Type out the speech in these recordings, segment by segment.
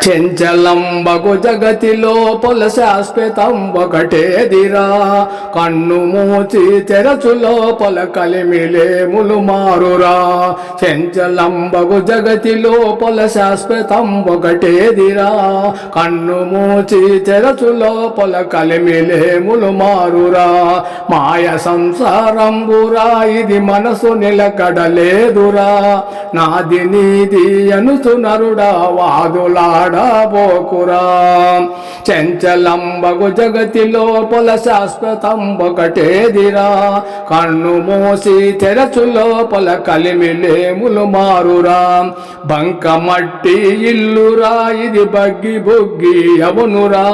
చెంచలంబగు జగతి లోపల శాశ్వతం ఒకటేదిరా. కన్ను మూచి తెరచు లోపల కలిమిలేములు మారురా. చెంచలంబగు జగతి లోపల శాశ్వతం ఒకటేదిరా. కన్ను మూచి తెరచు లోపల కలిమిలేములు మారురా. మాయ సంసారంబురా ఇది మనసు నిలకడలేదురా. నాది నీది అనుచు నరుడా వాదులాడబోకురా. చెంచలంబగు జగతి లోపల శాశ్వతం ఒకటేదిరా. కన్ను మూసి తెరచు లోపల కలిమిలేములు మారురా. బంకమట్టి ఇల్లురా ఇది బగ్గి బొగ్గి అవునురా.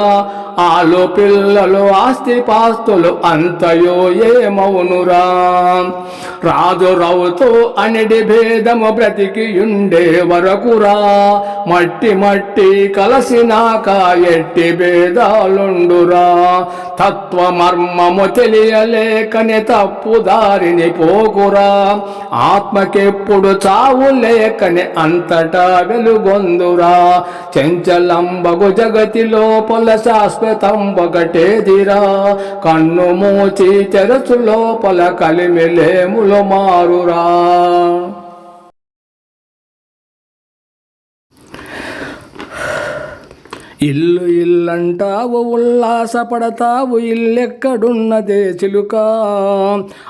ఆలు పిల్లలు ఆస్తి పాస్తులు అంతయో ఏమవునురా. రాజు రౌతు అనిడి భేదము బ్రతికియుండే వరకురా. మట్టి మట్టి కలసినాక ఎట్టి భేదాలుండురా. తత్వమర్మము తెలియలేకని తప్పుదారిని పోకురా. ఆత్మకెప్పుడు చావు లేకని అంతటా వెలుగొందురా. చెంచలంబగు జగతి లోపల శాశ్వతం ఒకటేదిరా. కన్ను మూచి తెరచు లోపల కలిమిలేములు మారురా. ఇల్లు ఇల్లంటావు ఉల్లాసపడతావు ఇల్లెక్కడున్నదే చిలుక.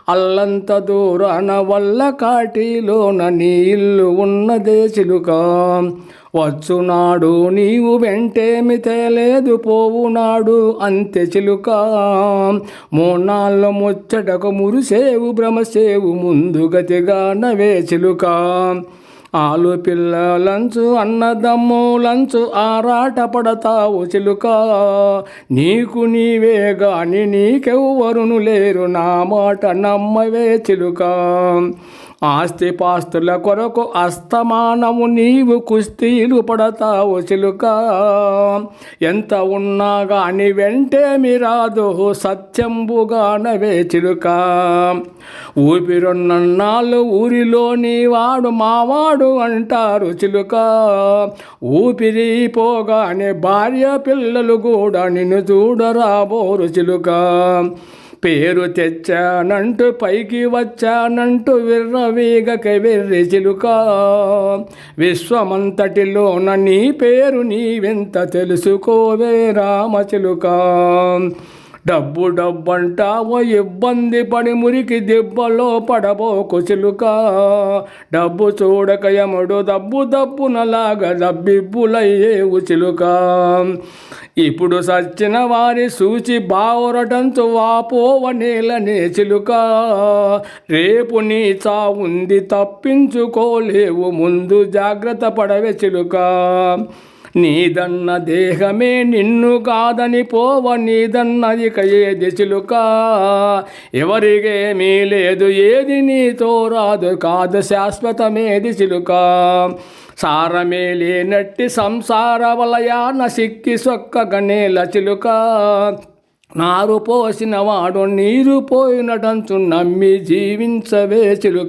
అల్లంత దూరాన వల్ల కాటిలోన నీ ఇల్లు ఉన్నదే చిలుక. వచ్చునాడు నీవు వెంటేమి తేలేదు పోవునాడు అంతే చిలుక. మూనాళ్ళు ముచ్చటకు మురిసేవు భ్రమసేవు ముందుగతిగా నవే చిలుక. ఆలు పిల్లలంచు అన్నదమ్ములంచు ఆరాట పడతావు చిలుక. నీకు నీవే గాని నీకెవ్వరును లేరు నా మాట నమ్మవే చిలుక. ఆస్తి పాస్తుల కొరకు అస్తమానము నీవు కుస్తీలు పడతావు చిలుక. ఎంత ఉన్నా గాని వెంటేమి రాదు సత్యంబుగానవే చిలుక. ఊపిరున్నన్నాళ్ళు ఊరిలోని వాడు మావాడు అంటారు చిలుక. ఊపిరి పోగానే భార్య పిల్లలు కూడా నిన్ను చూడరాబోరు చిలుక. పేరు తెచ్చానంటూ పైకి వచ్చానంటూ విర్రవీగక వెర్రి చిలుక. విశ్వమంతటిలోన నీ పేరు నీవెంత తెలుసుకోవే రామ చిలుక. డబ్బు డబ్బంటావో ఇబ్బంది పడి మురికి దెబ్బలో పడబోకు చిలుక. డబ్బు చూడక యముడు దబ్బు దబ్బునలాగా దబ్బిబ్బులయ్యేవు చిలుక. ఇప్పుడు సచ్చిన వారి సూచి బావురటంచు వాపోవనేలనే చిలుక. రేపు నీ చావుంది తప్పించుకోలేవు ముందు జాగ్రత్త పడవే చిలుక. నీదన్న దేహమే నిన్ను కాదని పోవ నీదన్నది ఏది చిలుక. ఎవరికేమీ లేదు ఏది నీతో రాదు కాదు శాశ్వతమేది చిలుక. సారమే లేనట్టి సంసార వలయాన సిక్కి సొక్కగనేల చిలుక. నారు పోసిన వాడు నీరు పోయినటంచు నమ్మి జీవించవే చిలుక.